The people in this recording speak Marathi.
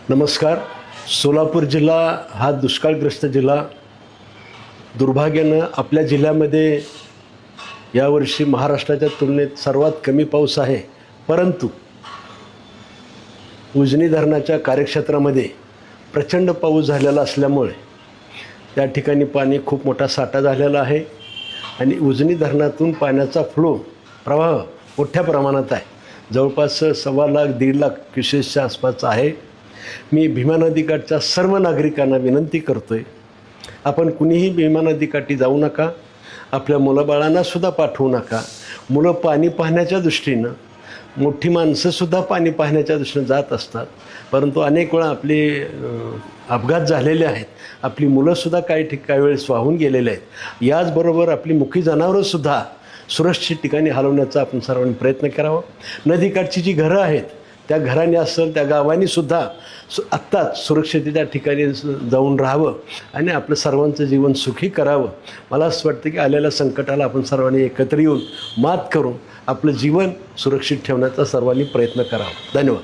नमस्कार. सोलापूर जिल्हा हा दुष्काळग्रस्त जिल्हा. दुर्भाग्यानं आपल्या जिल्ह्यामध्ये यावर्षी महाराष्ट्राच्या तुलनेत सर्वात कमी पाऊस आहे. परंतु उजनी धरणाच्या कार्यक्षेत्रामध्ये प्रचंड पाऊस झालेला असल्यामुळे त्या ठिकाणी पाणी खूप मोठा साठा झालेला आहे आणि उजनी धरणातून पाण्याचा प्रवाह मोठ्या प्रमाणात आहे. जवळपास 1.25 लाख 1.5 लाख क्युसेसच्या आसपास आहे. मी भीमा नदीकाठच्या सर्व नागरिकांना विनंती करतो आहे, आपण कुणीही भीमा नदीकाठी जाऊ नका, आपल्या मुलाबाळांनासुद्धा पाठवू नका. मुलं पाणी पाहण्याच्या दृष्टीनं, मोठी माणसंसुद्धा पाणी पाहण्याच्या दृष्टीनं जात असतात, परंतु अनेक वेळा आपले अपघात झालेले आहेत. आपली मुलंसुद्धा काही वेळेस वाहून गेलेले आहेत. याचबरोबर आपली मुकी जनावरंसुद्धा सुरक्षित ठिकाणी हलवण्याचा आपण सर्वांनी प्रयत्न करावा. नदीकाठची जी घरं आहेत त्या घरांनी असेल त्या गावांनीसुद्धा आत्ताच सुरक्षिततेच्या ठिकाणी जाऊन राहावं आणि आपलं सर्वांचं जीवन सुखी करावं. मला असं वाटतं की आलेल्या संकटाला आपण सर्वांनी एकत्र येऊन मात करून आपलं जीवन सुरक्षित ठेवण्याचा सर्वांनी प्रयत्न करावा. धन्यवाद.